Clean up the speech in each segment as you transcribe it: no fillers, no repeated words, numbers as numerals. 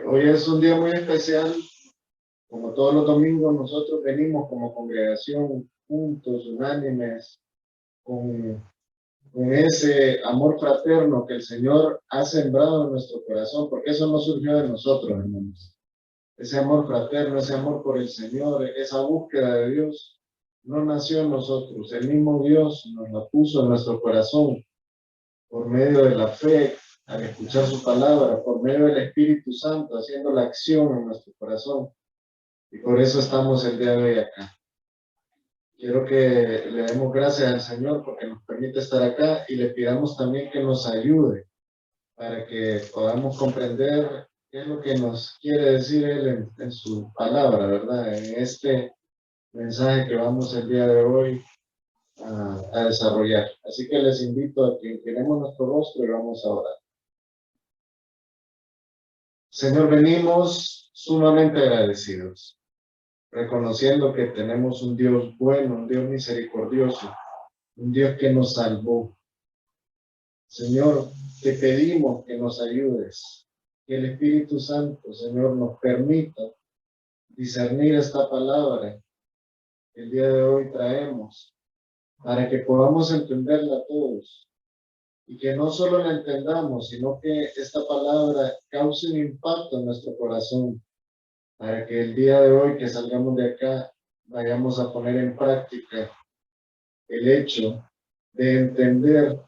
Hoy es un día muy especial. Como todos los domingos, nosotros venimos como congregación juntos, unánimes, con, con ese amor fraterno que el Señor ha sembrado en nuestro corazón, porque eso no surgió de nosotros, hermanos. Ese amor fraterno, ese amor por el Señor, esa búsqueda de Dios, no nació en nosotros. El mismo Dios nos la puso en nuestro corazón por medio de la fe, al escuchar su palabra, por medio del Espíritu Santo, haciendo la acción en nuestro corazón. Y por eso estamos el día de hoy acá. Quiero que le demos gracias al Señor porque nos permite estar acá y le pidamos también que nos ayude para que podamos comprender qué es lo que nos quiere decir Él en su palabra, ¿verdad? En este mensaje que vamos el día de hoy a desarrollar. Así que les invito a que inclinemos nuestro rostro y vamos a orar. Señor, venimos sumamente agradecidos, reconociendo que tenemos un Dios bueno, un Dios misericordioso, un Dios que nos salvó. Señor, te pedimos que nos ayudes, que el Espíritu Santo, Señor, nos permita discernir esta palabra que el día de hoy traemos, para que podamos entenderla todos y que no solo la entendamos, sino que esta palabra cause un impacto en nuestro corazón, para que el día de hoy que salgamos de acá vayamos a poner en práctica el hecho de entender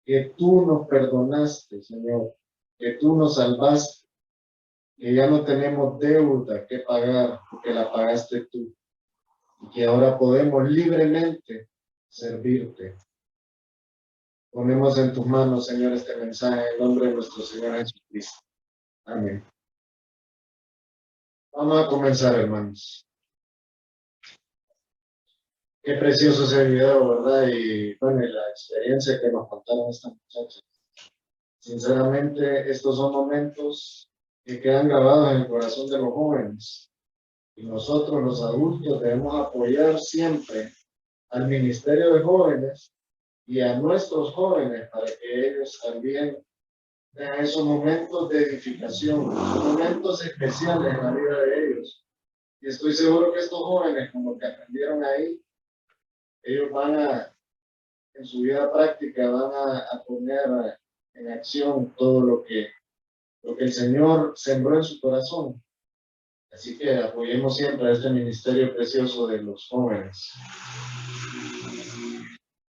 que tú nos perdonaste, Señor, que tú nos salvaste, que ya no tenemos deuda que pagar porque la pagaste tú y que ahora podemos libremente servirte. Ponemos en tus manos, Señor, este mensaje en nombre de nuestro Señor Jesucristo. Amén. Vamos a comenzar, hermanos. Qué precioso ese video, ¿verdad? Y bueno, y la experiencia que nos contaron estas muchachas. Sinceramente, estos son momentos que quedan grabados en el corazón de los jóvenes. Y nosotros, los adultos, debemos apoyar siempre al Ministerio de Jóvenes y a nuestros jóvenes para que ellos también tengan esos momentos de edificación, momentos especiales en la vida de ellos. Y estoy seguro que estos jóvenes, como que aprendieron ahí, ellos van a, en su vida práctica, van a poner en acción todo lo que el Señor sembró en su corazón. Así que apoyemos siempre a este ministerio precioso de los jóvenes.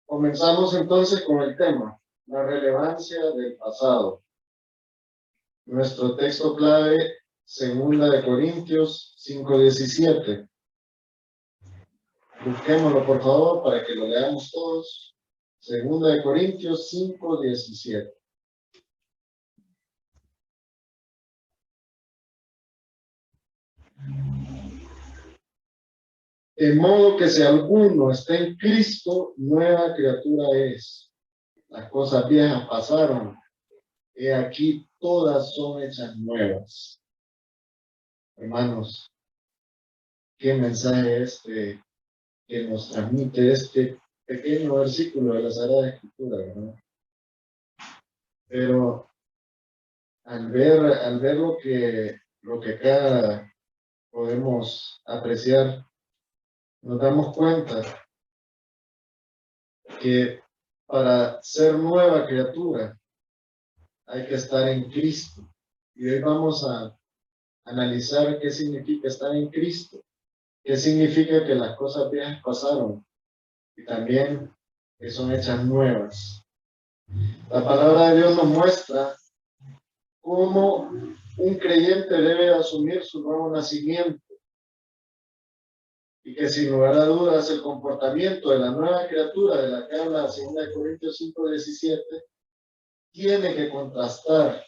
Comenzamos entonces con el tema, la relevancia del pasado. Nuestro texto clave, 2 Corintios 5:17. Busquémoslo por favor para que lo leamos todos. 2 Corintios 5:17. De modo que si alguno está en Cristo, nueva criatura es. Las cosas viejas pasaron. He aquí todas son hechas nuevas. Hermanos, qué mensaje este que nos transmite este pequeño versículo de la Sagrada Escritura, ¿verdad? Pero al ver lo que acá podemos apreciar, nos damos cuenta que para ser nueva criatura hay que estar en Cristo. Y hoy vamos a analizar qué significa estar en Cristo, qué significa que las cosas viejas pasaron y también que son hechas nuevas. La palabra de Dios nos muestra cómo un creyente debe asumir su nuevo nacimiento y que sin lugar a dudas el comportamiento de la nueva criatura de la que habla 2 Corintios 5:17 tiene que contrastar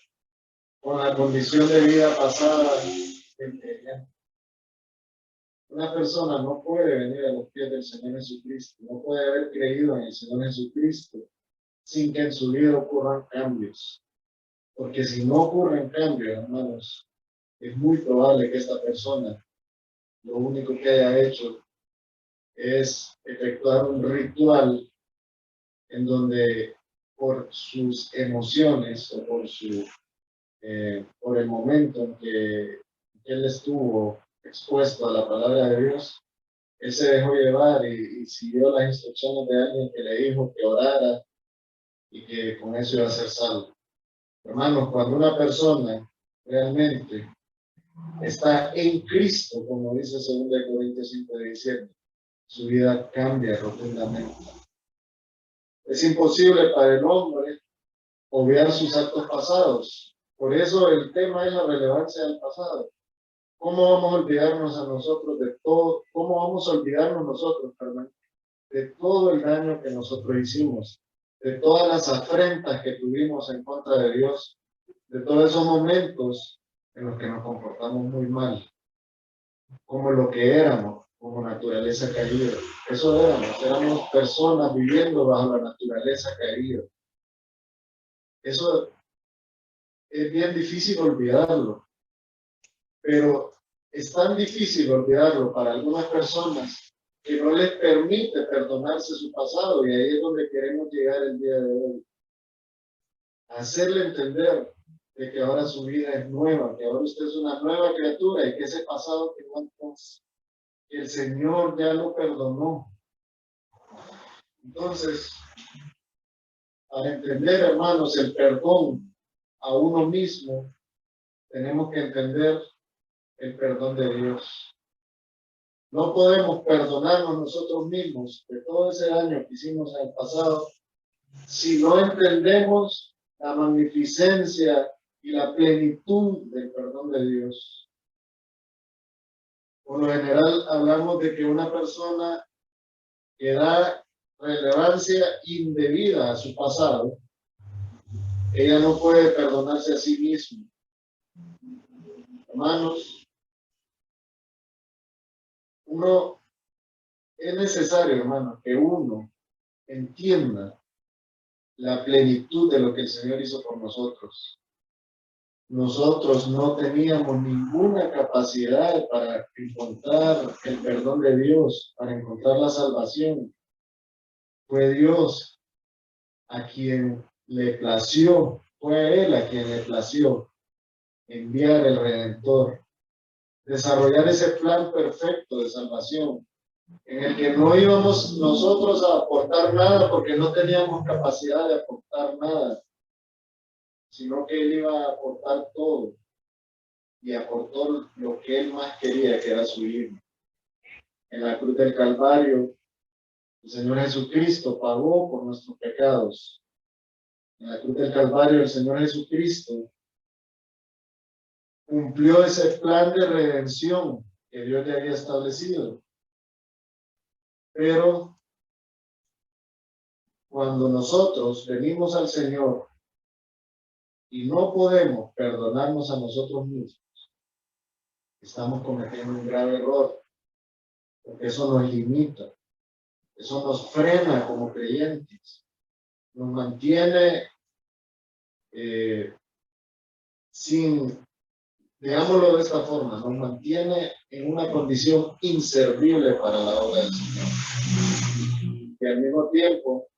con la condición de vida pasada del creyente. Una persona no puede venir a los pies del Señor Jesucristo, no puede haber creído en el Señor Jesucristo sin que en su vida ocurran cambios. Porque si no ocurren cambios, hermanos, es muy probable que esta persona lo único que haya hecho es efectuar un ritual en donde por sus emociones o por su por el momento en que él estuvo expuesto a la palabra de Dios, él se dejó llevar y siguió las instrucciones de alguien que le dijo que orara y que con eso iba a ser salvo. Hermanos, cuando una persona realmente está en Cristo, como dice 2 Corintios 5:17, su vida cambia rotundamente. Es imposible para el hombre obviar sus actos pasados. Por eso el tema es la relevancia del pasado. ¿Cómo vamos a olvidarnos a nosotros de todo? ¿Cómo vamos a olvidarnos nosotros, perdón, de todo el daño que nosotros hicimos, de todas las afrentas que tuvimos en contra de Dios, de todos esos momentos en los que nos comportamos muy mal, como lo que éramos, como naturaleza caída? Eso éramos personas viviendo bajo la naturaleza caída. Eso es bien difícil olvidarlo, pero es tan difícil olvidarlo para algunas personas que no les permite perdonarse su pasado, y ahí es donde queremos llegar el día de hoy. Hacerle entender de que ahora su vida es nueva, que ahora usted es una nueva criatura y que ese pasado que no entonces, que el Señor ya lo perdonó. Entonces, para entender, hermanos, el perdón a uno mismo, tenemos que entender el perdón de Dios. No podemos perdonarnos nosotros mismos de todo ese daño que hicimos en el pasado si no entendemos la magnificencia y la plenitud del perdón de Dios. Por lo general hablamos de que una persona que da relevancia indebida a su pasado, ella no puede perdonarse a sí misma. Hermanos, es necesario, hermano, que uno entienda la plenitud de lo que el Señor hizo por nosotros. Nosotros no teníamos ninguna capacidad para encontrar el perdón de Dios, para encontrar la salvación. Fue Dios a quien le plació, fue a Él a quien le plació enviar el Redentor, desarrollar ese plan perfecto de salvación, en el que no íbamos nosotros a aportar nada porque no teníamos capacidad de aportar nada, sino que Él iba a aportar todo, y aportó lo que Él más quería, que era su Hijo. En la cruz del Calvario, el Señor Jesucristo pagó por nuestros pecados. En la cruz del Calvario, el Señor Jesucristo cumplió ese plan de redención que Dios le había establecido. Pero cuando nosotros venimos al Señor y no podemos perdonarnos a nosotros mismos, estamos cometiendo un grave error, porque eso nos limita, eso nos frena como creyentes, nos mantiene digámoslo de esta forma, nos mantiene en una condición inservible para la obra del Señor. Y al mismo tiempo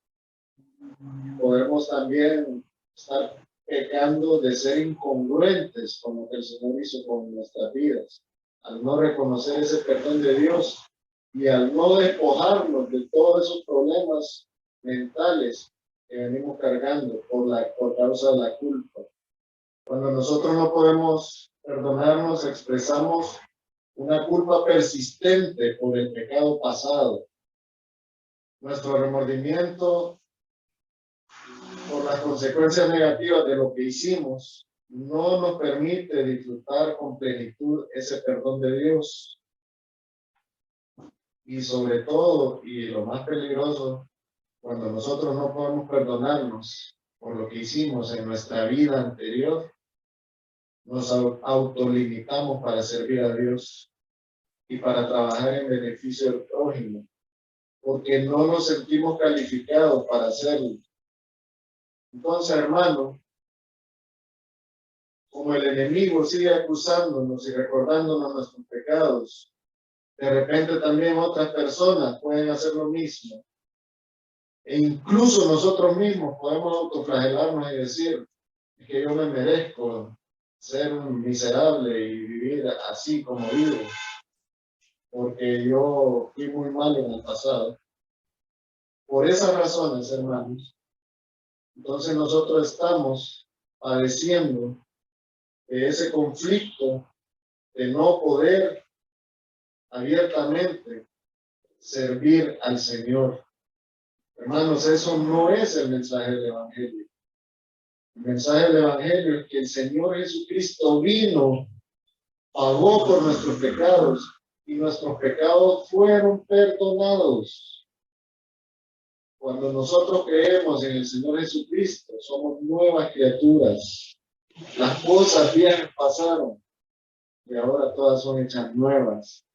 podemos también estar pecando de ser incongruentes con lo que el Señor hizo con nuestras vidas, al no reconocer ese perdón de Dios y al no despojarnos de todos esos problemas mentales que venimos cargando por causa de la culpa. Cuando nosotros no podemos perdonarnos, expresamos una culpa persistente por el pecado pasado. Nuestro remordimiento por las consecuencias negativas de lo que hicimos no nos permite disfrutar con plenitud ese perdón de Dios. Y sobre todo, y lo más peligroso, cuando nosotros no podemos perdonarnos por lo que hicimos en nuestra vida anterior, nos autolimitamos para servir a Dios y para trabajar en beneficio del prójimo, porque no nos sentimos calificados para hacerlo. Entonces, hermano, como el enemigo sigue acusándonos y recordándonos nuestros pecados, de repente también otras personas pueden hacer lo mismo. E incluso nosotros mismos podemos autoflagelarnos y decir, es que yo me merezco ser un miserable y vivir así como vivo, porque yo fui muy mal en el pasado. Por esas razones, hermanos, entonces nosotros estamos padeciendo de ese conflicto de no poder abiertamente servir al Señor. Hermanos, eso no es el mensaje del Evangelio. El mensaje del Evangelio es que el Señor Jesucristo vino, pagó por nuestros pecados y nuestros pecados fueron perdonados. Cuando nosotros creemos en el Señor Jesucristo, somos nuevas criaturas. Las cosas viejas pasaron y ahora todas son hechas nuevas.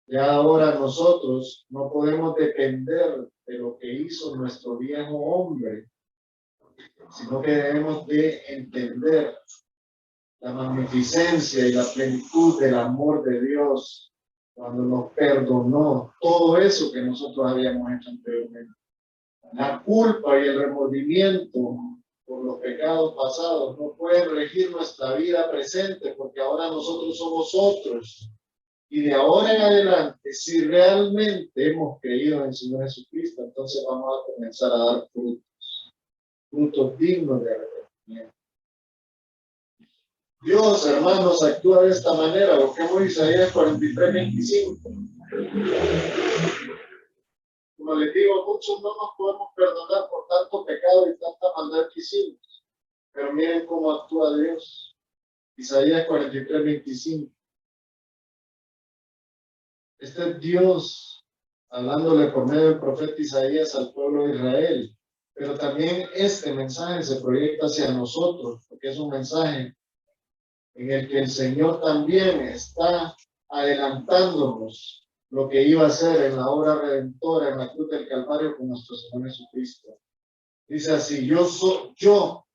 Ya ahora nosotros no podemos depender de lo que hizo nuestro viejo hombre, sino que debemos de entender la magnificencia y la plenitud del amor de Dios cuando nos perdonó todo eso que nosotros habíamos hecho anteriormente. La culpa y el remordimiento por los pecados pasados no pueden regir nuestra vida presente, porque ahora nosotros somos otros. Y de ahora en adelante, si realmente hemos creído en el Señor Jesucristo, entonces vamos a comenzar a dar frutos, frutos dignos de arrepentimiento. Dios, hermanos, actúa de esta manera. Busquemos Isaías 43:25. Como les digo, muchos no nos podemos perdonar por tanto pecado y tanta maldad que hicimos. Pero miren cómo actúa Dios. Isaías 43:25. Este es Dios hablándole por medio del profeta Isaías al pueblo de Israel. Pero también este mensaje se proyecta hacia nosotros, porque es un mensaje en el que el Señor también está adelantándonos lo que iba a hacer en la obra redentora en la cruz del Calvario con nuestro Señor Jesucristo. Dice así,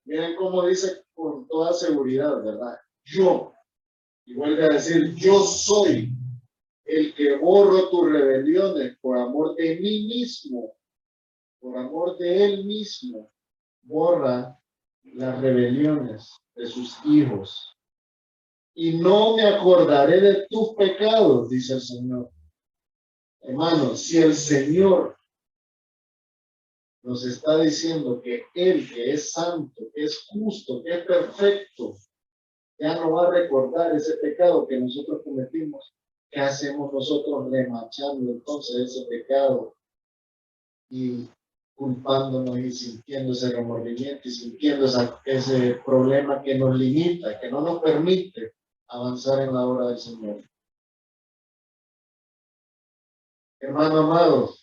miren cómo dice con toda seguridad, ¿verdad? Yo, y vuelve a decir, yo soy el que borro tus rebeliones por amor de mí mismo, por amor de él mismo, borra las rebeliones de sus hijos. Y no me acordaré de tus pecados, dice el Señor. Hermanos, si el Señor nos está diciendo que Él, que es santo, que es justo, que es perfecto, ya no va a recordar ese pecado que nosotros cometimos, ¿qué hacemos nosotros remachando entonces ese pecado y culpándonos y sintiendo ese remordimiento y sintiendo ese problema que nos limita, que no nos permite avanzar en la obra del Señor? Hermano amado,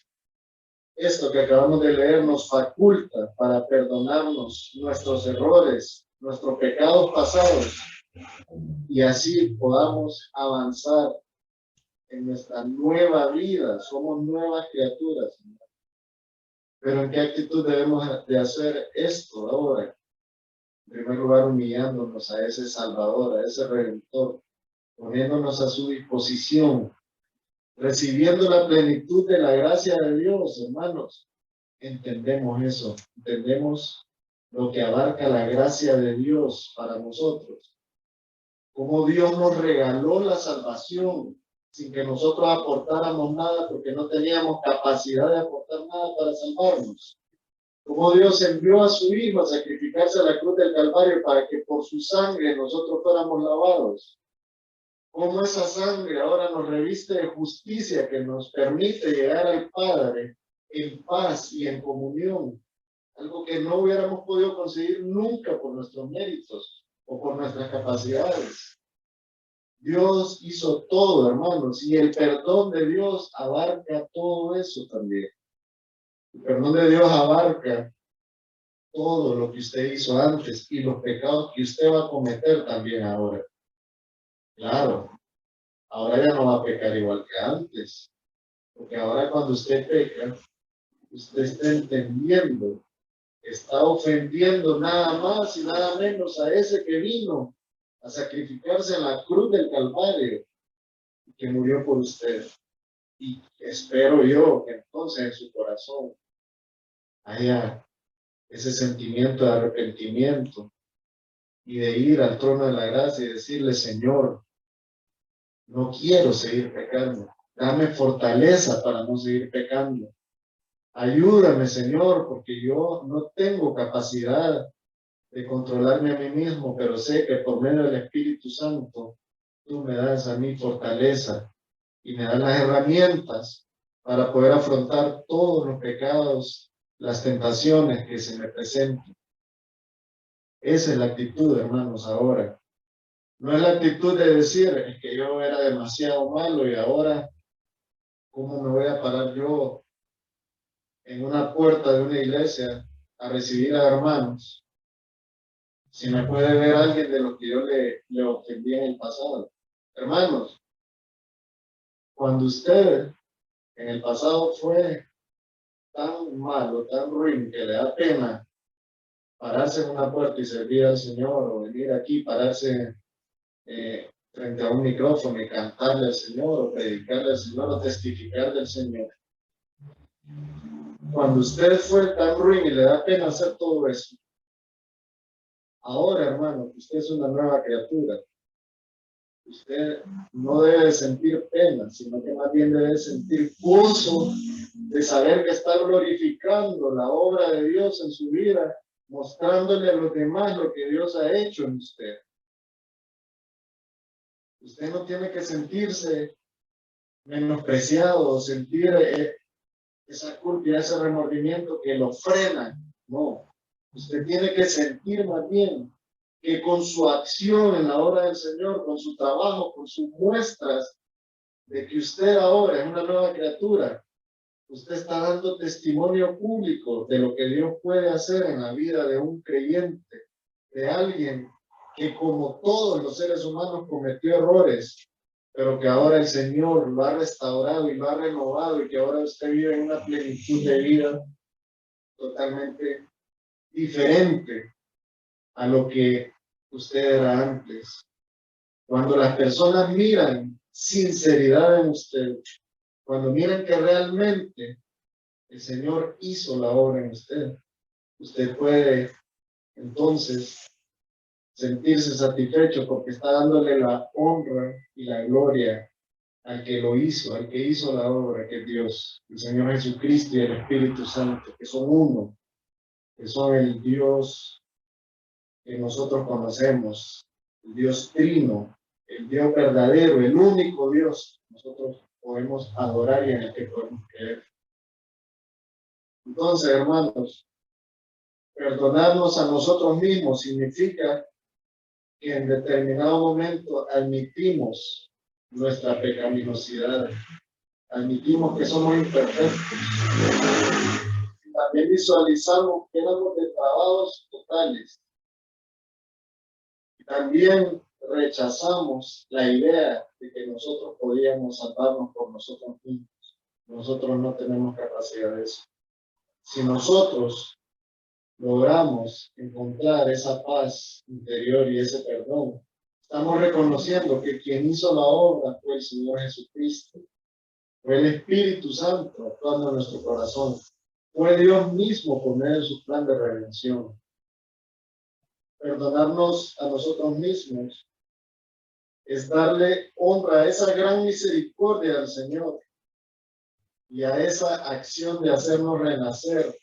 esto que acabamos de leer nos faculta para perdonarnos nuestros errores, nuestros pecados pasados, y así podamos avanzar en nuestra nueva vida. Somos nuevas criaturas. Pero ¿en qué actitud debemos de hacer esto ahora? En primer lugar, humillándonos a ese Salvador, a ese Redentor, poniéndonos a su disposición, recibiendo la plenitud de la gracia de Dios, hermanos. Entendemos eso, entendemos lo que abarca la gracia de Dios para nosotros. Cómo Dios nos regaló la salvación sin que nosotros aportáramos nada porque no teníamos capacidad de aportar nada para salvarnos. Cómo Dios envió a su Hijo a sacrificarse a la cruz del Calvario para que por su sangre nosotros fuéramos lavados. Cómo esa sangre ahora nos reviste de justicia que nos permite llegar al Padre en paz y en comunión. Algo que no hubiéramos podido conseguir nunca por nuestros méritos o por nuestras capacidades. Dios hizo todo, hermanos, y el perdón de Dios abarca todo eso también. El perdón de Dios abarca todo lo que usted hizo antes y los pecados que usted va a cometer también ahora. Claro, ahora ya no va a pecar igual que antes, porque ahora cuando usted peca, usted está entendiendo, está ofendiendo nada más y nada menos a ese que vino a sacrificarse en la cruz del Calvario y que murió por usted. Y espero yo que entonces en su corazón haya ese sentimiento de arrepentimiento y de ir al trono de la gracia y decirle, Señor, no quiero seguir pecando. Dame fortaleza para no seguir pecando. Ayúdame, Señor, porque yo no tengo capacidad de controlarme a mí mismo, pero sé que por medio del Espíritu Santo, tú me das a mí fortaleza y me das las herramientas para poder afrontar todos los pecados, las tentaciones que se me presenten. Esa es la actitud, hermanos, ahora. No es la actitud de decir, es que yo era demasiado malo y ahora, ¿cómo me voy a parar yo en una puerta de una iglesia a recibir a hermanos si me puede ver alguien de lo que yo le ofendí en el pasado? Hermanos, cuando usted en el pasado fue tan malo, tan ruin, que le da pena pararse en una puerta y servir al Señor, o venir aquí, pararse frente a un micrófono y cantarle al Señor, o predicarle al Señor, o testificar del Señor. Cuando usted fue tan ruin y le da pena hacer todo eso, ahora, hermano, usted es una nueva criatura. Usted no debe sentir pena, sino que más bien debe sentir gozo de saber que está glorificando la obra de Dios en su vida, mostrándole a los demás lo que Dios ha hecho en usted. Usted no tiene que sentirse menospreciado, sentir esa culpa y ese remordimiento que lo frena. No, usted tiene que sentir más bien que con su acción en la obra del Señor, con su trabajo, con sus muestras de que usted ahora es una nueva criatura, usted está dando testimonio público de lo que Dios puede hacer en la vida de un creyente, de alguien que como todos los seres humanos cometió errores, pero que ahora el Señor lo ha restaurado y lo ha renovado y que ahora usted vive en una plenitud de vida totalmente diferente a lo que usted era antes. Cuando las personas miran sinceridad en usted, cuando miran que realmente el Señor hizo la obra en usted, usted puede entonces sentirse satisfecho porque está dándole la honra y la gloria al que lo hizo, al que hizo la obra, que es Dios, el Señor Jesucristo y el Espíritu Santo, que son uno, que son el Dios que nosotros conocemos, el Dios trino, el Dios verdadero, el único Dios que nosotros podemos adorar y en el que podemos creer. Entonces, hermanos, perdonarnos a nosotros mismos significa que en determinado momento admitimos nuestra pecaminosidad, admitimos que somos imperfectos. También visualizamos que éramos depravados totales. Y también rechazamos la idea de que nosotros podíamos salvarnos por nosotros mismos. Nosotros no tenemos capacidad de eso. Si nosotros logramos encontrar esa paz interior y ese perdón, estamos reconociendo que quien hizo la obra fue el Señor Jesucristo, fue el Espíritu Santo actuando en nuestro corazón, fue Dios mismo por medio de su plan de redención. Perdonarnos a nosotros mismos es darle honra a esa gran misericordia del Señor y a esa acción de hacernos renacer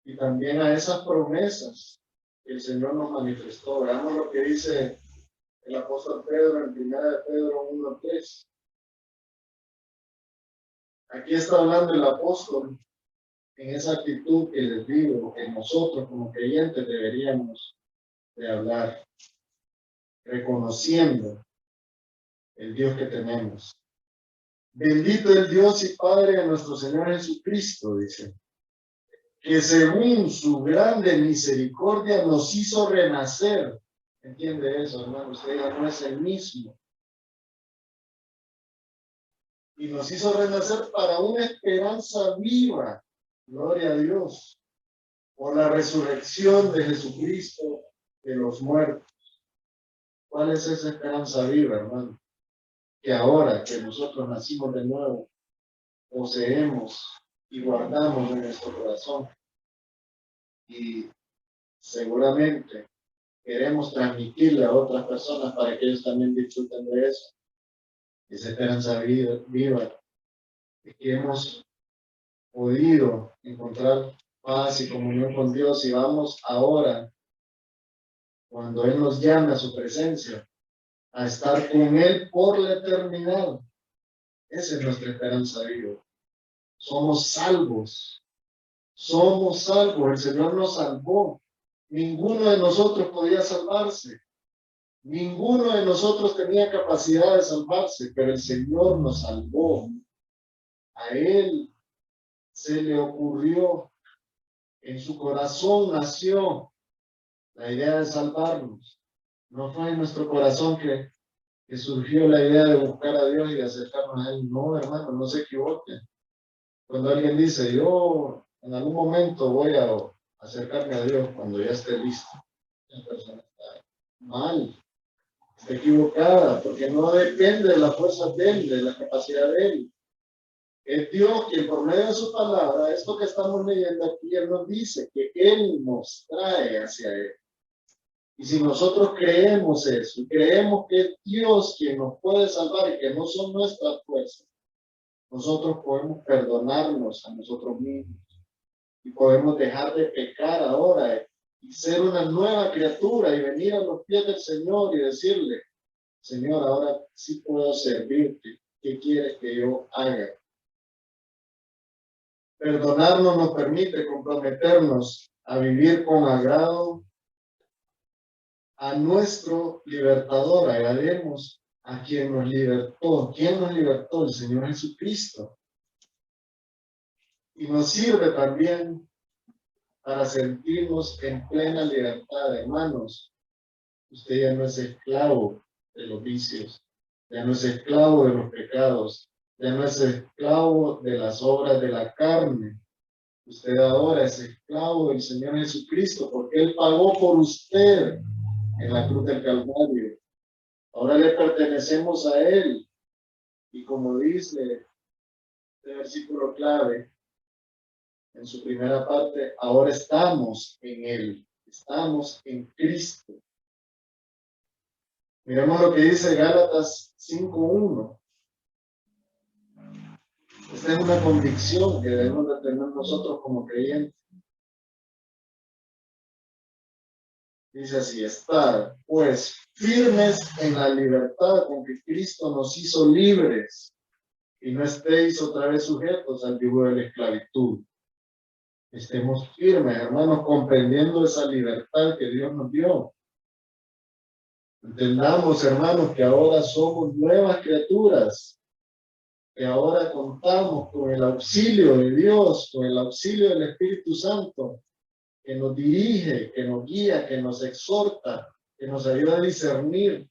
y también a esas promesas que el Señor nos manifestó. Veamos lo que dice el apóstol Pedro en 1 Pedro 1:3. Aquí está hablando el apóstol en esa actitud que les digo que nosotros como creyentes deberíamos de hablar, reconociendo el Dios que tenemos. Bendito el Dios y Padre de nuestro Señor Jesucristo, dice, que según su grande misericordia nos hizo renacer. ¿Entiende eso, hermano? Usted ya no es el mismo. Y nos hizo renacer para una esperanza viva. Gloria a Dios. Por la resurrección de Jesucristo de los muertos. ¿Cuál es esa esperanza viva, hermano? Que ahora que nosotros nacimos de nuevo, poseemos y guardamos en nuestro corazón. Y seguramente queremos transmitirle a otras personas para que ellos también disfruten de eso. Esa esperanza viva es que hemos podido encontrar paz y comunión con Dios y vamos ahora, cuando Él nos llame a su presencia, a estar con Él por la eternidad. Esa es nuestra esperanza viva. Somos salvos. Somos salvos. El Señor nos salvó. Ninguno de nosotros podía salvarse. Ninguno de nosotros tenía capacidad de salvarse, pero el Señor nos salvó. A Él se le ocurrió, en su corazón nació la idea de salvarnos. No fue en nuestro corazón que surgió la idea de buscar a Dios y de acercarnos a Él. No, hermano, no se equivoquen. Cuando alguien dice, yo en algún momento voy a acercarme a Dios cuando ya esté listo, esa persona está mal, está equivocada, porque no depende de las fuerzas de Él, de la capacidad de Él. Es Dios quien por medio de su palabra, esto que estamos leyendo aquí, Él nos dice que Él nos trae hacia Él. Y si nosotros creemos eso, y creemos que es Dios quien nos puede salvar y que no son nuestras fuerzas, nosotros podemos perdonarnos a nosotros mismos y podemos dejar de pecar ahora y ser una nueva criatura y venir a los pies del Señor y decirle, Señor, ahora sí puedo servirte. ¿Qué quieres que yo haga? Perdonarnos nos permite comprometernos a vivir con agrado a nuestro libertador. Agrademos a quien nos libertó. ¿Quién nos libertó? El Señor Jesucristo. Y nos sirve también para sentirnos en plena libertad. Hermanos, usted ya no es esclavo de los vicios, ya no es esclavo de los pecados, ya no es esclavo de las obras de la carne. Usted ahora es esclavo del Señor Jesucristo porque Él pagó por usted en la cruz del Calvario. Ahora le pertenecemos a Él. Y como dice este versículo clave, en su primera parte, ahora estamos en Él. Estamos en Cristo. Miremos lo que dice Gálatas 5:1. Esta es una convicción que debemos de tener nosotros como creyentes. Dice así, estar pues firmes en la libertad con que Cristo nos hizo libres y no estéis otra vez sujetos al yugo de la esclavitud. Estemos firmes, hermanos, comprendiendo esa libertad que Dios nos dio. Entendamos, hermanos, que ahora somos nuevas criaturas, que ahora contamos con el auxilio de Dios, con el auxilio del Espíritu Santo, que nos dirige, que nos guía, que nos exhorta, que nos ayuda a discernir.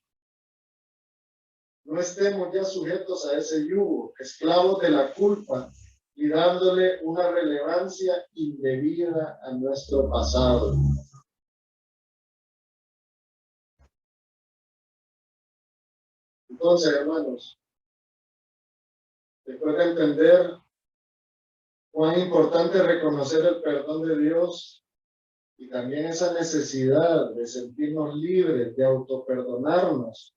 No estemos ya sujetos a ese yugo, esclavos de la culpa y dándole una relevancia indebida a nuestro pasado. Entonces, hermanos, después de entender cuán importante es reconocer el perdón de Dios y también esa necesidad de sentirnos libres, de autoperdonarnos,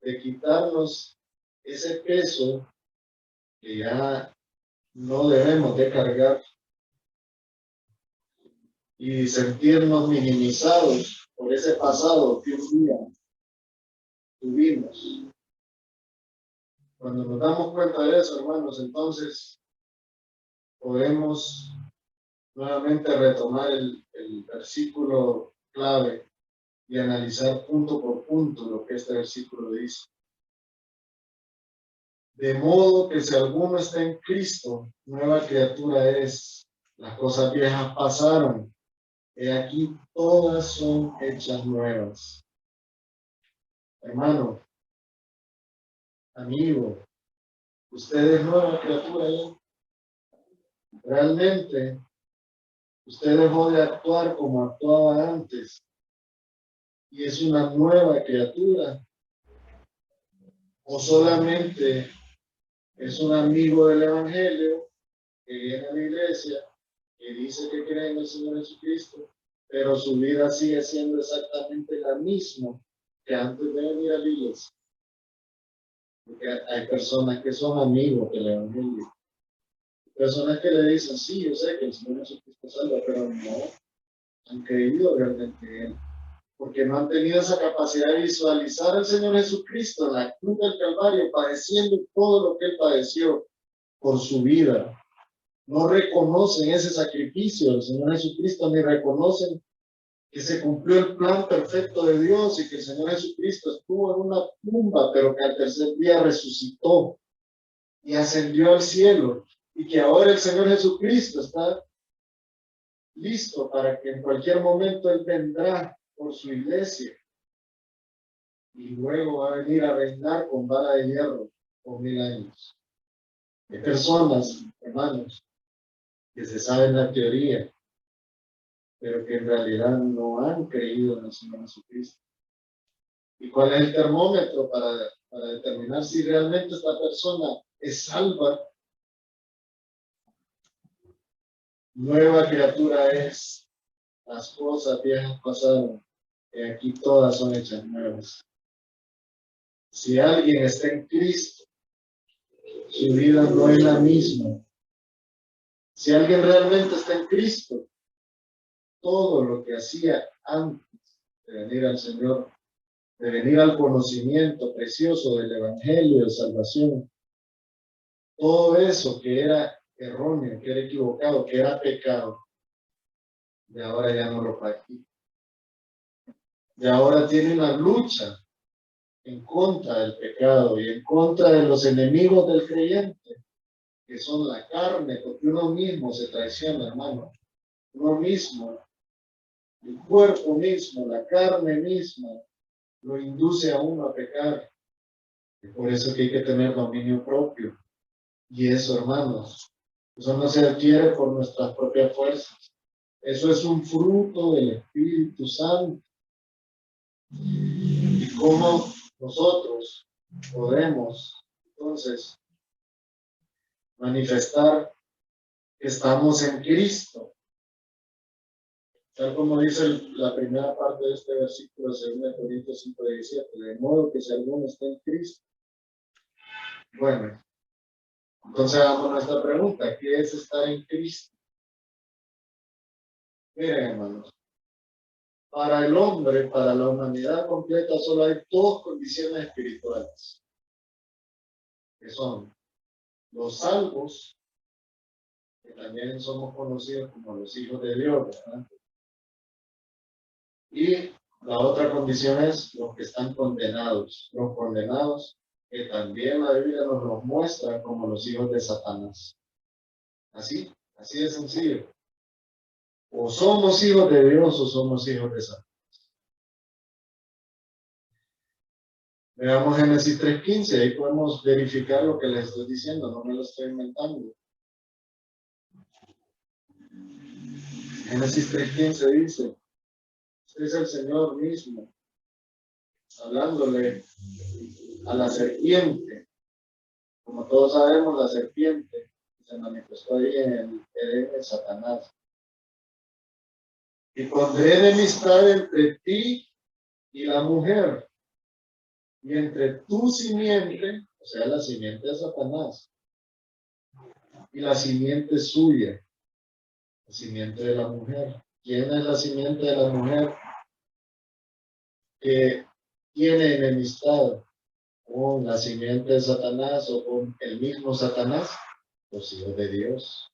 de quitarnos ese peso que ya no debemos de cargar y sentirnos minimizados por ese pasado que un día tuvimos. Cuando nos damos cuenta de eso, hermanos, entonces podemos nuevamente retomar el versículo clave y analizar punto por punto lo que este versículo dice. De modo que si alguno está en Cristo, nueva criatura es. Las cosas viejas pasaron. He aquí todas son hechas nuevas. Hermano, amigo, usted es nueva criatura ya. Realmente, usted dejó de actuar como actuaba antes y es una nueva criatura. O solamente es un amigo del Evangelio que viene a la iglesia, que dice que cree en el Señor Jesucristo, pero su vida sigue siendo exactamente la misma que antes de venir a la iglesia. Porque hay personas que son amigos del Evangelio. Personas que le dicen, sí, yo sé que el Señor Jesucristo salva, pero no han creído realmente en Él. Porque no han tenido esa capacidad de visualizar al Señor Jesucristo en la cruz del Calvario, padeciendo todo lo que Él padeció por su vida. No reconocen ese sacrificio del Señor Jesucristo, ni reconocen que se cumplió el plan perfecto de Dios y que el Señor Jesucristo estuvo en una tumba, pero que al tercer día resucitó y ascendió al cielo, y que ahora el Señor Jesucristo está listo para que en cualquier momento Él vendrá por su iglesia y luego va a venir a reinar con vara de hierro por 1000 años. Hay personas, hermanos, que se saben la teoría, pero que en realidad no han creído en el Señor Jesucristo. ¿Y cuál es el termómetro para determinar si realmente esta persona es salva? Nueva criatura es. Las cosas viejas pasaron, y aquí todas son hechas nuevas. Si alguien está en Cristo, su vida no es la misma. Si alguien realmente está en Cristo, todo lo que hacía antes de venir al Señor, de venir al conocimiento precioso del Evangelio de salvación, todo eso que era erróneo, que era equivocado, que era pecado, de ahora ya no lo practica. De ahora tiene una lucha en contra del pecado y en contra de los enemigos del creyente, que son la carne, porque uno mismo se traiciona, hermano. Uno mismo, el cuerpo mismo, la carne misma, lo induce a uno a pecar. Y por eso que hay que tener dominio propio. Y eso, hermanos, eso no se adquiere por nuestras propias fuerzas. Eso es un fruto del Espíritu Santo. Y cómo nosotros podemos, entonces, manifestar que estamos en Cristo. Tal como dice la primera parte de este versículo de 2 Corintios 5:17, de modo que si alguno está en Cristo. Bueno, entonces hagamos nuestra pregunta, ¿qué es estar en Cristo? Miren, hermanos, para el hombre, para la humanidad completa, solo hay dos condiciones espirituales, que son los salvos, que también somos conocidos como los hijos de Dios, ¿verdad? Y la otra condición es los que están condenados, los condenados, que también la Biblia nos los muestra como los hijos de Satanás. Así de sencillo. O somos hijos de Dios o somos hijos de Satanás. Veamos Génesis 3:15, ahí podemos verificar lo que les estoy diciendo, no me lo estoy inventando. Génesis 3:15 dice, este es el Señor mismo, hablándole a la serpiente. Como todos sabemos, la serpiente se manifestó ahí en el Edén de Satanás. Y pondré enemistad entre ti y la mujer, y entre tu simiente, o sea, la simiente de Satanás, y la simiente suya, la simiente de la mujer. ¿Quién es la simiente de la mujer que tiene enemistad con la simiente de Satanás o con el mismo Satanás? Los hijos de Dios.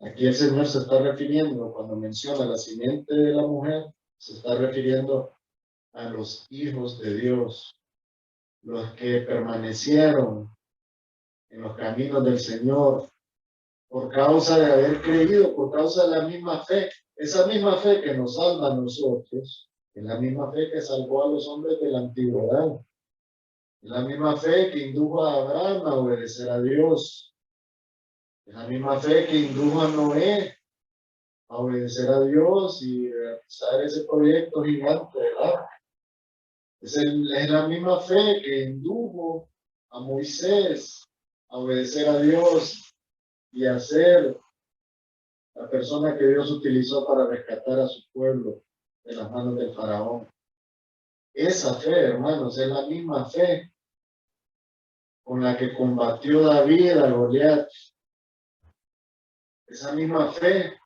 Aquí el Señor se está refiriendo, cuando menciona la simiente de la mujer, se está refiriendo a los hijos de Dios, los que permanecieron en los caminos del Señor por causa de haber creído, por causa de la misma fe, esa misma fe que nos salva a nosotros, es la misma fe que salvó a los hombres de la antigüedad, es la misma fe que indujo a Abraham a obedecer a Dios, es la misma fe que indujo a Noé a obedecer a Dios y realizar ese proyecto gigante del arca. Es la misma fe que indujo a Moisés a obedecer a Dios y hacer la persona que Dios utilizó para rescatar a su pueblo de las manos del faraón. Esa fe, hermanos, es la misma fe con la que combatió David a Goliat. Esa misma fe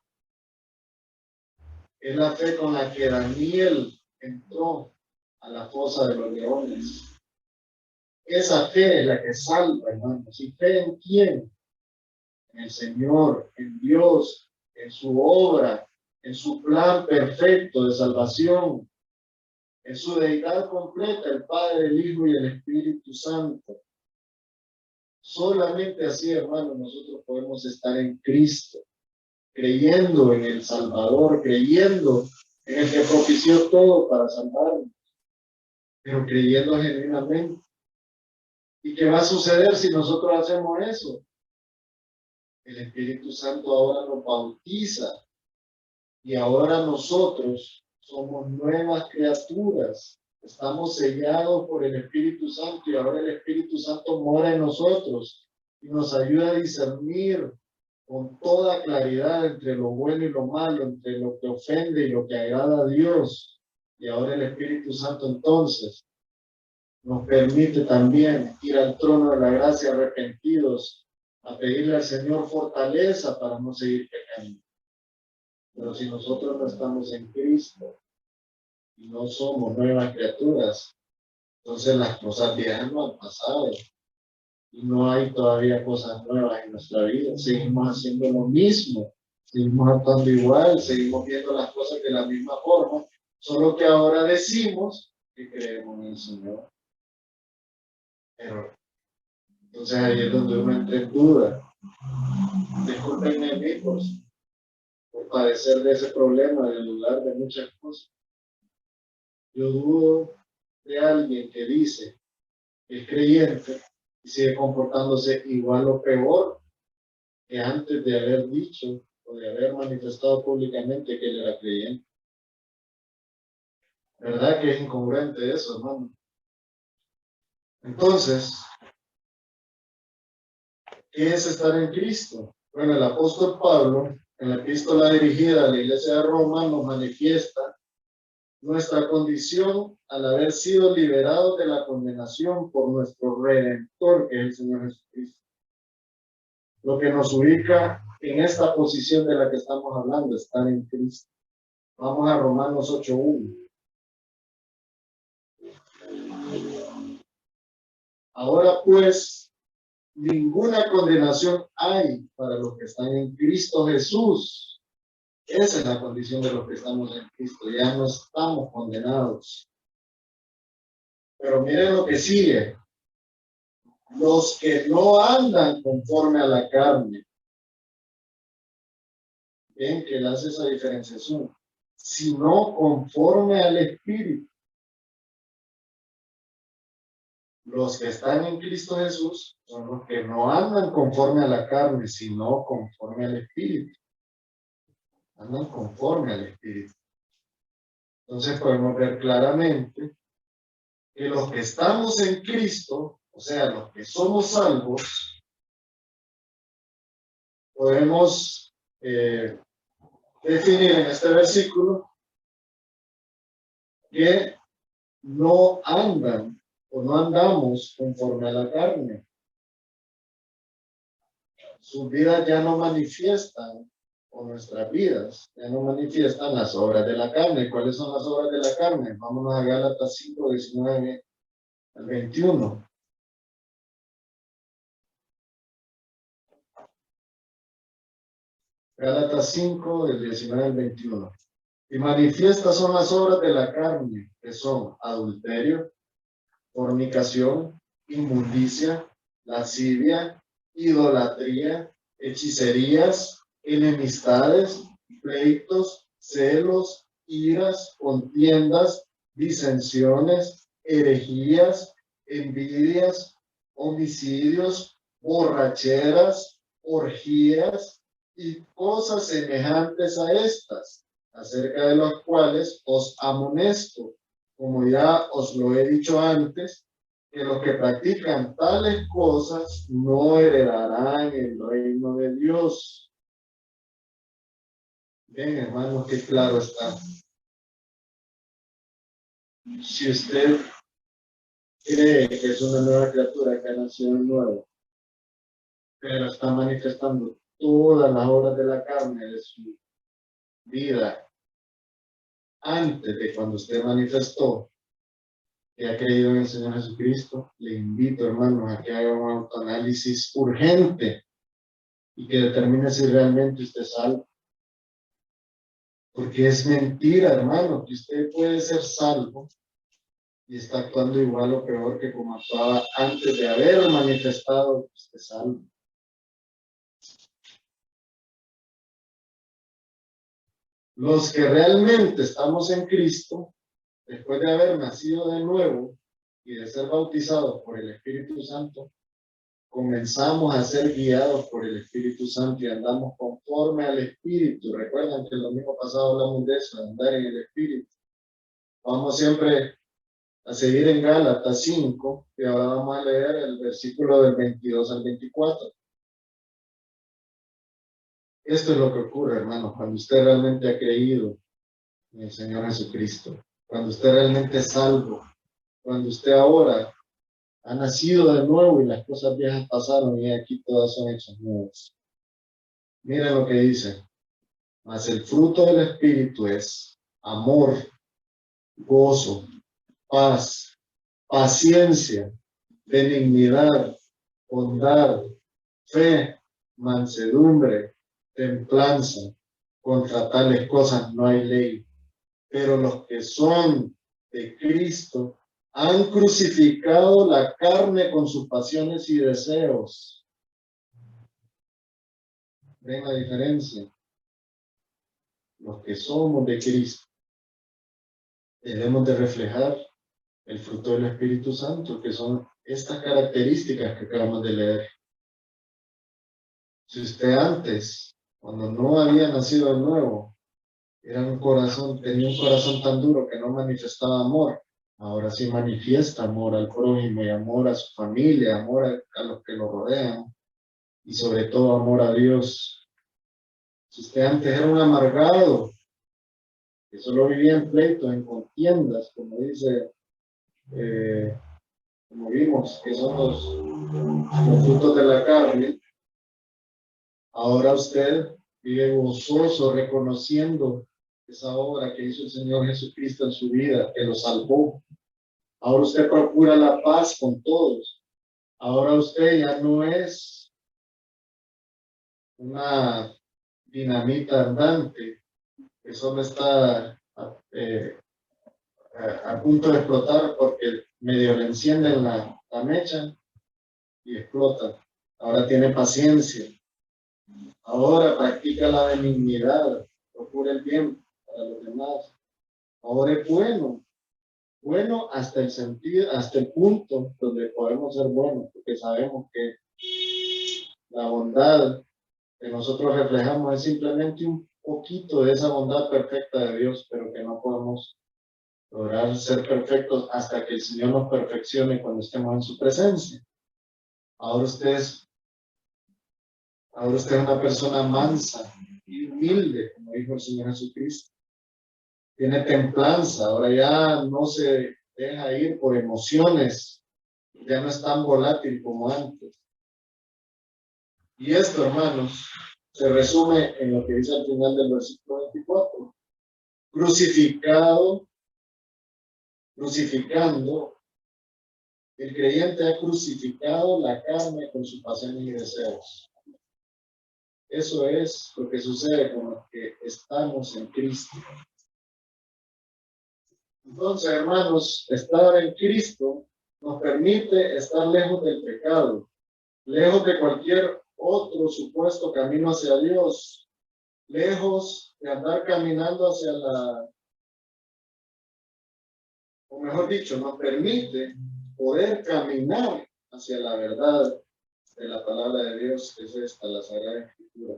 es la fe con la que Daniel entró a la fosa de los leones. Esa fe es la que salva, hermanos. ¿Y fe en quién? En el Señor, en Dios, en su obra, en su plan perfecto de salvación, en su deidad completa, el Padre, el Hijo y el Espíritu Santo. Solamente así, hermanos, nosotros podemos estar en Cristo, creyendo en el Salvador, creyendo en el que propició todo para salvarnos, pero creyendo genuinamente. ¿Y qué va a suceder si nosotros hacemos eso? El Espíritu Santo ahora nos bautiza y ahora nosotros somos nuevas criaturas. Estamos sellados por el Espíritu Santo y ahora el Espíritu Santo mora en nosotros y nos ayuda a discernir con toda claridad entre lo bueno y lo malo, entre lo que ofende y lo que agrada a Dios. Y ahora el Espíritu Santo entonces nos permite también ir al trono de la gracia arrepentidos, a pedirle al Señor fortaleza para no seguir pecando. Pero si nosotros no estamos en Cristo y no somos nuevas criaturas, entonces las cosas viejas no han pasado y no hay todavía cosas nuevas en nuestra vida. Seguimos haciendo lo mismo, seguimos actuando igual, seguimos viendo las cosas de la misma forma, solo que ahora decimos que creemos en el Señor. Pero entonces ahí es donde uno entra en duda. Discúlpenme, amigos, por padecer de ese problema, de dudar de muchas cosas. Yo dudo de alguien que dice que es creyente y sigue comportándose igual o peor que antes de haber dicho o de haber manifestado públicamente que él era creyente. ¿Verdad que es incongruente eso, hermano? Entonces, ¿qué es estar en Cristo? Bueno, el apóstol Pablo, en la epístola dirigida a la iglesia de Roma, nos manifiesta nuestra condición al haber sido liberados de la condenación por nuestro Redentor, que es el Señor Jesucristo. Lo que nos ubica en esta posición de la que estamos hablando, estar en Cristo. Vamos a Romanos 8:1. Ahora pues, ninguna condenación hay para los que están en Cristo Jesús. Esa es la condición de los que estamos en Cristo. Ya no estamos condenados. Pero miren lo que sigue. Los que no andan conforme a la carne. Ven que él hace esa diferenciación. Sino conforme al Espíritu. Los que están en Cristo Jesús son los que no andan conforme a la carne, sino conforme al Espíritu. Andan conforme al Espíritu. Entonces podemos ver claramente que los que estamos en Cristo, o sea, los que somos salvos, podemos definir en este versículo que no andan o no andamos conforme a la carne. Sus vidas ya no manifiestan, o nuestras vidas ya no manifiestan las obras de la carne. ¿Cuáles son las obras de la carne? Vámonos a Gálatas 5:19 al 21. Gálatas 5, del 19 al 21. Y manifiestas son las obras de la carne, que son adulterio, fornicación, inmundicia, lascivia, idolatría, hechicerías, enemistades, pleitos, celos, iras, contiendas, disensiones, herejías, envidias, homicidios, borracheras, orgías y cosas semejantes a estas, acerca de las cuales os amonesto, como ya os lo he dicho antes, que los que practican tales cosas no heredarán el reino de Dios. Ven, hermanos, qué claro está. Si usted cree que es una nueva criatura que ha nacido de nuevo, pero está manifestando todas las obras de la carne de su vida antes de cuando usted manifestó que ha creído en el Señor Jesucristo, le invito, hermanos, a que haga un autoanálisis urgente y que determine si realmente usted es salvo. Porque es mentira, hermano, que usted puede ser salvo y está actuando igual o peor que como actuaba antes de haber manifestado que usted es salvo. Los que realmente estamos en Cristo, después de haber nacido de nuevo y de ser bautizados por el Espíritu Santo, comenzamos a ser guiados por el Espíritu Santo y andamos conforme al Espíritu. Recuerdan que el domingo pasado hablamos de eso, de andar en el Espíritu. Vamos siempre a seguir en Gálatas 5, y ahora vamos a leer el versículo del 22 al 24. Esto es lo que ocurre, hermanos, cuando usted realmente ha creído en el Señor Jesucristo, cuando usted realmente es salvo, cuando usted ahora ha nacido de nuevo y las cosas viejas pasaron y aquí todas son hechas nuevas. Miren lo que dice. Mas el fruto del Espíritu es amor, gozo, paz, paciencia, benignidad, bondad, fe, mansedumbre, templanza. Contra tales cosas no hay ley. Pero los que son de Cristo han crucificado la carne con sus pasiones y deseos. ¿Ven la diferencia? Los que somos de Cristo debemos de reflejar el fruto del Espíritu Santo, que son estas características que acabamos de leer. Si usted antes, cuando no había nacido de nuevo, tenía un corazón tan duro que no manifestaba amor, ahora sí manifiesta amor al prójimo y amor a su familia, amor a los que lo rodean y sobre todo amor a Dios. Si usted antes era un amargado, que solo vivía en pleitos, en contiendas, como dice, como vimos, que son los frutos de la carne, ahora usted vive gozoso, reconociendo esa obra que hizo el Señor Jesucristo en su vida, que lo salvó. Ahora usted procura la paz con todos. Ahora usted ya no es una dinamita andante que solo está a punto de explotar porque medio le encienden la mecha y explota. Ahora tiene paciencia. Ahora practica la benignidad, procura el bien para los demás. Ahora es bueno, bueno hasta el sentido, hasta el punto donde podemos ser buenos, porque sabemos que la bondad que nosotros reflejamos es simplemente un poquito de esa bondad perfecta de Dios, pero que no podemos lograr ser perfectos hasta que el Señor nos perfeccione cuando estemos en su presencia. Ahora usted es una persona mansa y humilde, como dijo el Señor Jesucristo. Tiene templanza, ahora ya no se deja ir por emociones, ya no es tan volátil como antes. Y esto, hermanos, se resume en lo que dice al final del versículo 24. Crucificando, el creyente ha crucificado la carne con sus pasiones y deseos. Eso es lo que sucede con los que estamos en Cristo. Entonces, hermanos, estar en Cristo nos permite estar lejos del pecado, lejos de cualquier otro supuesto camino hacia Dios, lejos de andar caminando hacia o mejor dicho, nos permite poder caminar hacia la verdad de la palabra de Dios, que es esta, la Sagrada Escritura.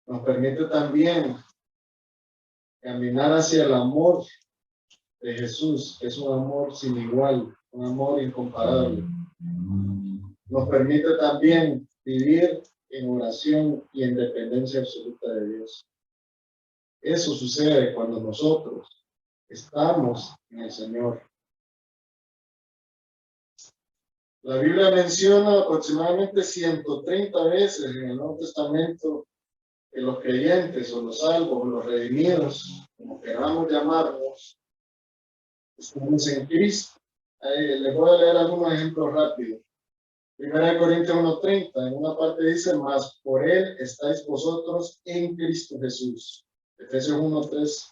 Nos permite también caminar hacia el amor de Jesús, que es un amor sin igual, un amor incomparable. Nos permite también vivir en oración y en dependencia absoluta de Dios. Eso sucede cuando nosotros estamos en el Señor. La Biblia menciona aproximadamente 130 veces en el Nuevo Testamento que los creyentes o los salvos o los redimidos, como queramos llamarnos, estamos en Cristo. Les voy a leer algunos ejemplos rápidos. 1 Corintios 1:30, en una parte dice, mas por él estáis vosotros en Cristo Jesús. Efesios 1:3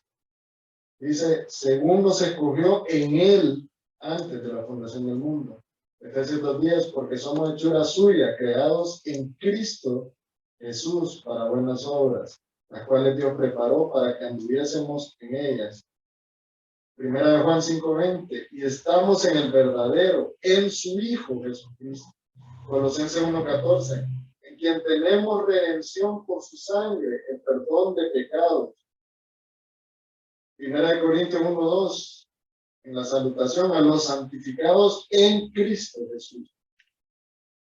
dice, según nos escogió en él antes de la fundación del mundo. Efesios 2:10, porque somos hechura suya, creados en Cristo Jesús para buenas obras, las cuales Dios preparó para que anduviésemos en ellas. 1 Juan 5:20, y estamos en el verdadero, en su Hijo Jesucristo. Colosenses 1:14, en quien tenemos redención por su sangre, el perdón de pecados. 1 Corintios 1:2, en la salutación a los santificados en Cristo Jesús.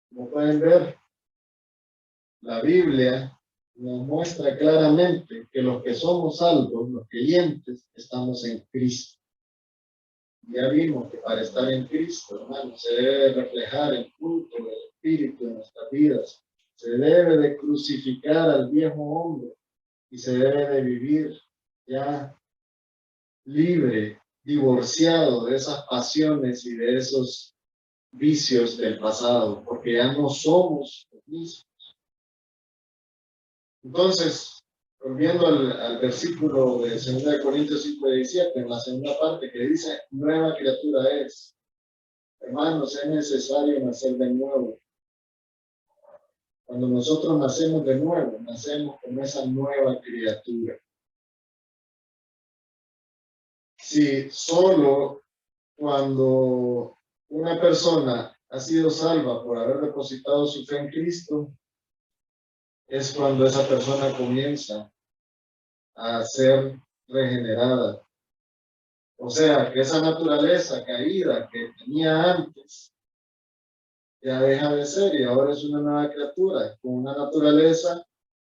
Como pueden ver, la Biblia nos muestra claramente que los que somos salvos, los creyentes, estamos en Cristo. Ya vimos que para estar en Cristo, hermanos, se debe reflejar el culto del Espíritu en nuestras vidas. Se debe de crucificar al viejo hombre y se debe de vivir ya libre, divorciado de esas pasiones y de esos vicios del pasado, porque ya no somos los mismos. Entonces, volviendo al versículo de 2 Corintios 5:17, en la segunda parte que dice, nueva criatura es. Hermanos, es necesario nacer de nuevo. Cuando nosotros nacemos de nuevo, nacemos con esa nueva criatura. Si solo cuando una persona ha sido salva por haber depositado su fe en Cristo, es cuando esa persona comienza a ser regenerada. O sea, que esa naturaleza caída que tenía antes ya deja de ser y ahora es una nueva criatura, con una naturaleza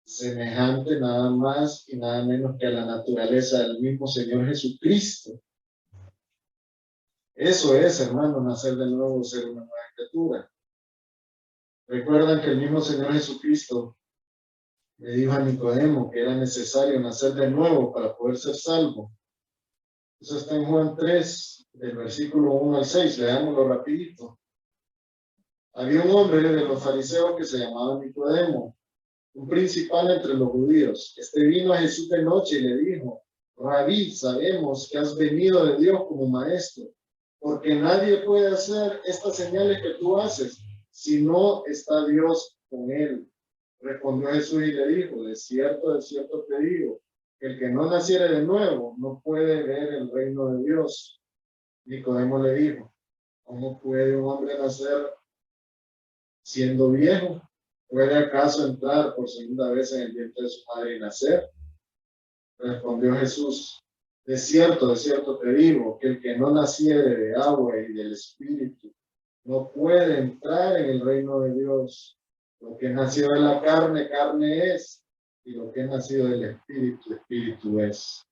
semejante nada más y nada menos que a la naturaleza del mismo Señor Jesucristo. Eso es, hermano, nacer de nuevo, ser una nueva criatura. Recuerdan que el mismo Señor Jesucristo le dijo a Nicodemo que era necesario nacer de nuevo para poder ser salvo. Eso está en Juan 3, del versículo 1 al 6, leámoslo rapidito. Había un hombre de los fariseos que se llamaba Nicodemo, un principal entre los judíos. Este vino a Jesús de noche y le dijo, Rabí, sabemos que has venido de Dios como maestro, porque nadie puede hacer estas señales que tú haces si no está Dios con él. Respondió Jesús y le dijo, de cierto te digo, que el que no naciere de nuevo no puede ver el reino de Dios. Nicodemo le dijo, ¿cómo puede un hombre nacer siendo viejo? ¿Puede acaso entrar por segunda vez en el vientre de su madre y nacer? Respondió Jesús, de cierto te digo, que el que no naciere de agua y del Espíritu no puede entrar en el reino de Dios. Lo que es nacido de la carne, carne es, y lo que es nacido del Espíritu, Espíritu es.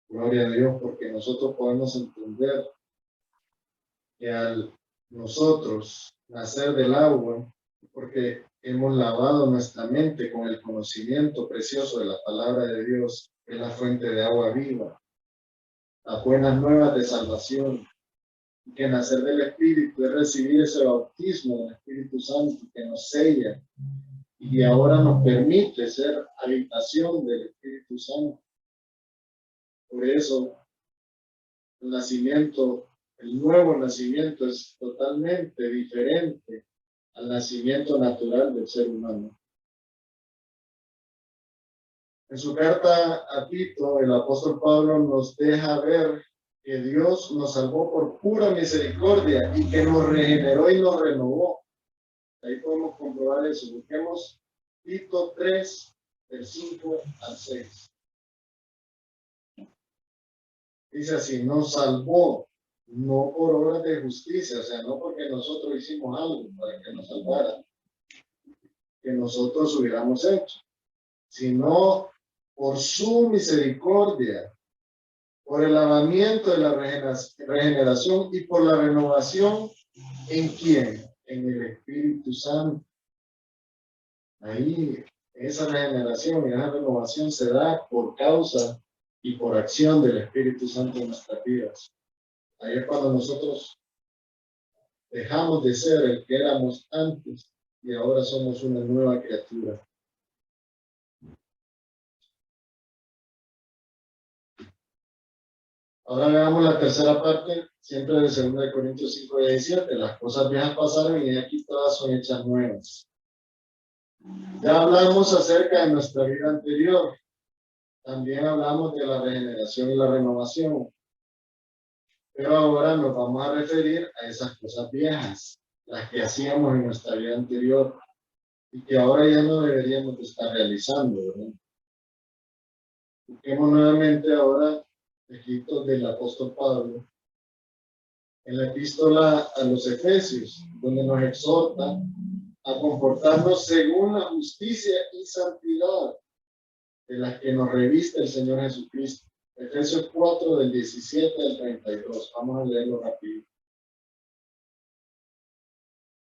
Gloria a Dios, porque nosotros podemos entender que al nosotros nacer del agua, porque hemos lavado nuestra mente con el conocimiento precioso de la palabra de Dios, que es la fuente de agua viva, las buenas nuevas de salvación, y que nacer del Espíritu es recibir ese bautismo del Espíritu Santo que nos sella y ahora nos permite ser habitación del Espíritu Santo. Por eso, el nacimiento, el nuevo nacimiento es totalmente diferente al nacimiento natural del ser humano. En su carta a Tito, el apóstol Pablo nos deja ver que Dios nos salvó por pura misericordia y que nos regeneró y nos renovó. Ahí podemos comprobar eso. Busquemos Tito 3, del 5 al 6. Dice así, nos salvó, no por obras de justicia, o sea, no porque nosotros hicimos algo para que nos salvara, que nosotros hubiéramos hecho, sino por su misericordia, por el lavamiento de la regeneración y por la renovación. ¿En quién? En el Espíritu Santo. Ahí esa regeneración y esa renovación se da por causa y por acción del Espíritu Santo en nuestras vidas. Ahí es cuando nosotros dejamos de ser el que éramos antes y ahora somos una nueva criatura. Ahora veamos la tercera parte, siempre de 2 Corintios 5:17. Las cosas viejas pasaron y aquí todas son hechas nuevas. Ya hablamos acerca de nuestra vida anterior. También hablamos de la regeneración y la renovación. Pero ahora nos vamos a referir a esas cosas viejas, las que hacíamos en nuestra vida anterior y que ahora ya no deberíamos de estar realizando, ¿verdad? Busquemos nuevamente ahora escritos del apóstol Pablo en la epístola a los Efesios, donde nos exhorta a comportarnos según la justicia y santidad de las que nos reviste el Señor Jesucristo. Efesios 4, del 17 al 32. Vamos a leerlo rápido.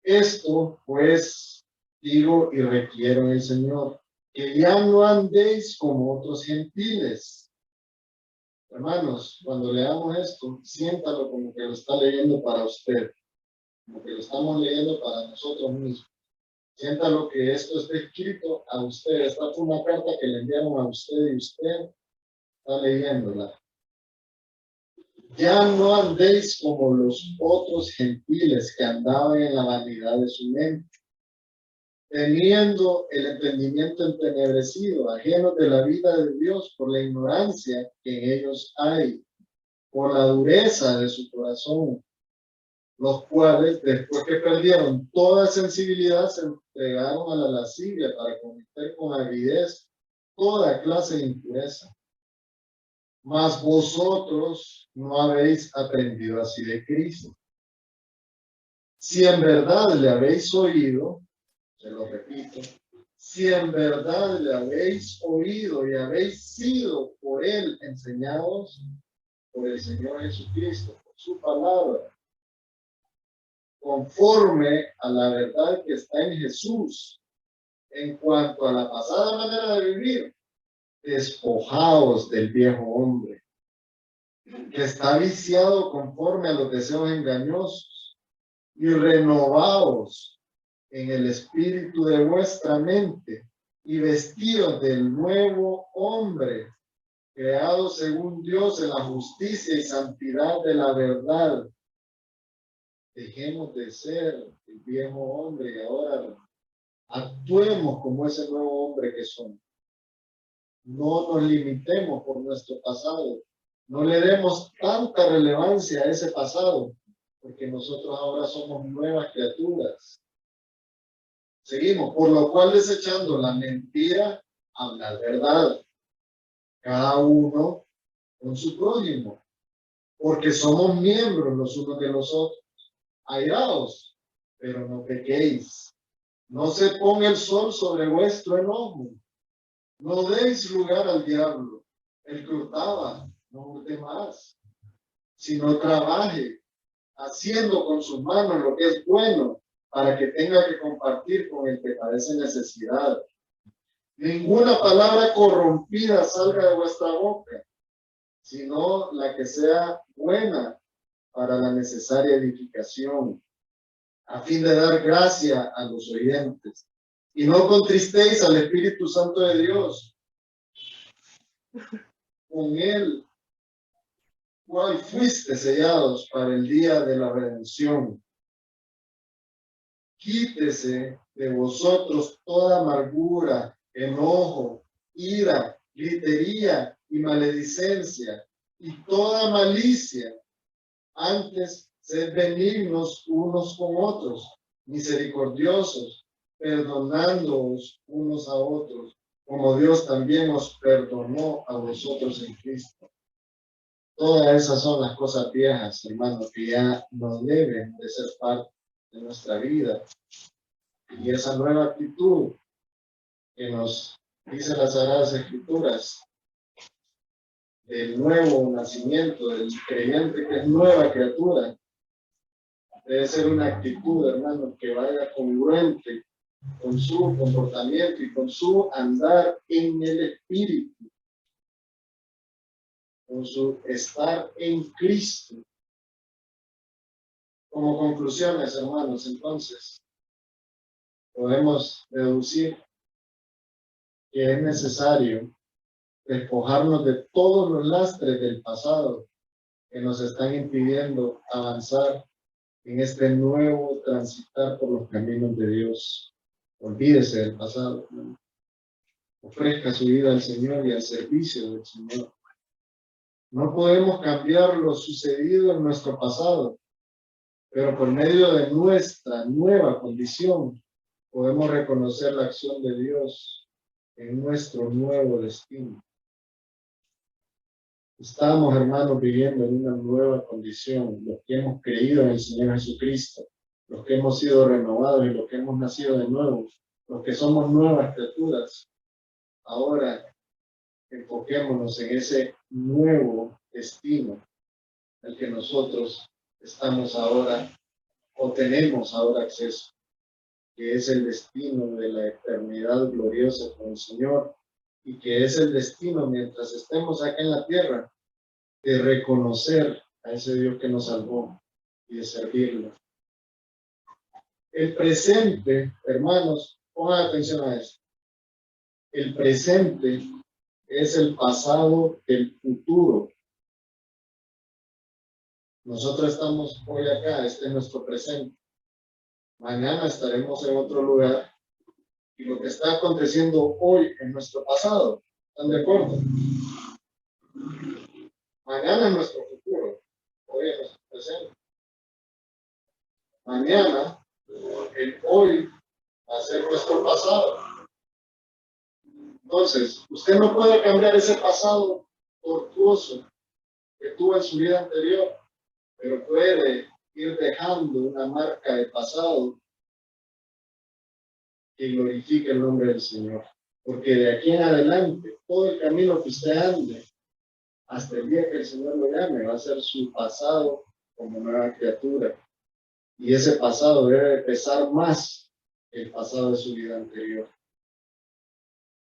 Esto, pues, digo y requiero en el Señor, que ya no andéis como otros gentiles. Hermanos, cuando leamos esto, siéntalo como que lo está leyendo para usted, como que lo estamos leyendo para nosotros mismos. Siéntalo que esto está escrito a usted. Esta fue una carta que le enviaron a usted y usted está leyéndola. Ya no andéis como los otros gentiles que andaban en la vanidad de su mente, teniendo el entendimiento entenebrecido, ajenos de la vida de Dios por la ignorancia que en ellos hay, por la dureza de su corazón, los cuales, después que perdieron toda sensibilidad, se entregaron a la lascivia para cometer con avidez toda clase de impureza. Mas vosotros no habéis aprendido así de Cristo. Si en verdad le habéis oído, se lo repito, si en verdad le habéis oído y habéis sido por él enseñados, por el Señor Jesucristo, por su palabra, conforme a la verdad que está en Jesús, en cuanto a la pasada manera de vivir, despojaos del viejo hombre, que está viciado conforme a los deseos engañosos, y renovaos en el espíritu de vuestra mente, y vestidos del nuevo hombre, creado según Dios en la justicia y santidad de la verdad. Dejemos de ser el viejo hombre y ahora actuemos como ese nuevo hombre que somos. No nos limitemos por nuestro pasado. No le demos tanta relevancia a ese pasado, porque nosotros ahora somos nuevas criaturas. Seguimos, por lo cual desechando la mentira, hablar verdad. Cada uno con su prójimo, porque somos miembros los unos de los otros. Airaos, pero no pequéis. No se ponga el sol sobre vuestro enojo. No deis lugar al diablo. El que hurtaba, no hurte más, sino trabaje, haciendo con sus manos lo que es bueno, para que tenga que compartir con el que padece necesidad. Ninguna palabra corrompida salga de vuestra boca, sino la que sea buena para la necesaria edificación, a fin de dar gracia a los oyentes. Y no contristéis al Espíritu Santo de Dios. Con él, cual fuiste sellados para el día de la redención. Quítese de vosotros toda amargura, enojo, ira, gritería y maledicencia, y toda malicia. Antes, sed benignos unos con otros, misericordiosos, perdonándoos unos a otros, como Dios también os perdonó a vosotros en Cristo. Todas esas son las cosas viejas, hermanos, que ya no deben de ser parte de nuestra vida. Y esa nueva actitud que nos Dice las Sagradas Escrituras, el nuevo nacimiento del creyente que es nueva criatura. Debe ser una actitud, hermano, que vaya congruente con su comportamiento y con su andar en el Espíritu, con su estar en Cristo. Como conclusiones, hermanos, entonces, podemos deducir que es necesario despojarnos de todos los lastres del pasado que nos están impidiendo avanzar en este nuevo transitar por los caminos de Dios. Olvídese del pasado, ¿no? Ofrezca su vida al Señor y al servicio del Señor. No podemos cambiar lo sucedido en nuestro pasado, pero por medio de nuestra nueva condición podemos reconocer la acción de Dios en nuestro nuevo destino. Estamos, hermanos, viviendo en una nueva condición, los que hemos creído en el Señor Jesucristo, los que hemos sido renovados y los que hemos nacido de nuevo, los que somos nuevas criaturas. Ahora enfoquémonos en ese nuevo destino al que nosotros estamos ahora o tenemos ahora acceso, que es el destino de la eternidad gloriosa con el Señor y que es el destino mientras estemos acá en la tierra de reconocer a ese Dios que nos salvó y de servirlo. El presente, hermanos, pongan atención a esto. El presente es el pasado del futuro. Nosotros estamos hoy acá, este es nuestro presente. Mañana estaremos en otro lugar y lo que está aconteciendo hoy es nuestro pasado. ¿Están de acuerdo? Mañana es nuestro futuro, hoy es nuestro presente. Mañana, el hoy, va a ser nuestro pasado. Entonces, usted no puede cambiar ese pasado tortuoso que tuvo en su vida anterior, pero puede ir dejando una marca de pasado que glorifique el nombre del Señor. Porque de aquí en adelante, todo el camino que usted ande, hasta el día que el Señor lo llame, va a ser su pasado como nueva criatura. Y ese pasado debe pesar más que el pasado de su vida anterior.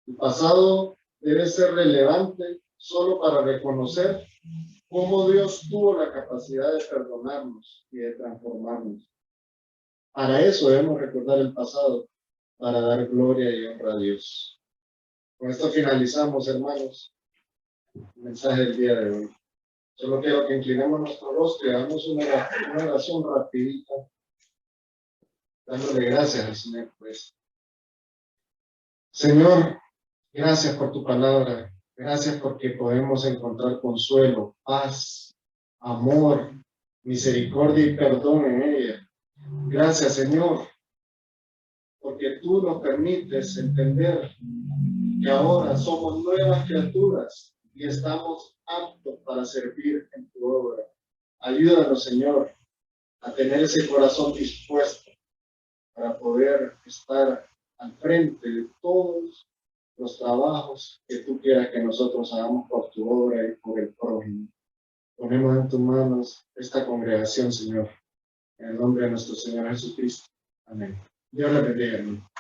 El pasado debe ser relevante solo para reconocer cómo Dios tuvo la capacidad de perdonarnos y de transformarnos. Para eso debemos recordar el pasado, para dar gloria y honra a Dios. Con esto finalizamos, hermanos, el mensaje del día de hoy. Solo quiero que inclinemos nuestro rostro y hagamos una oración rapidita, dándole gracias al Señor por eso. Señor, gracias por tu palabra. Gracias porque podemos encontrar consuelo, paz, amor, misericordia y perdón en ella. Gracias, Señor, porque tú nos permites entender que ahora somos nuevas criaturas y estamos aptos para servir en tu obra. Ayúdanos, Señor, a tener ese corazón dispuesto para poder estar al frente de todos los trabajos que tú quieras que nosotros hagamos por tu obra y por el prójimo. Ponemos en tus manos esta congregación, Señor, en el nombre de nuestro Señor Jesucristo. Amén. Dios le bendiga, hermano.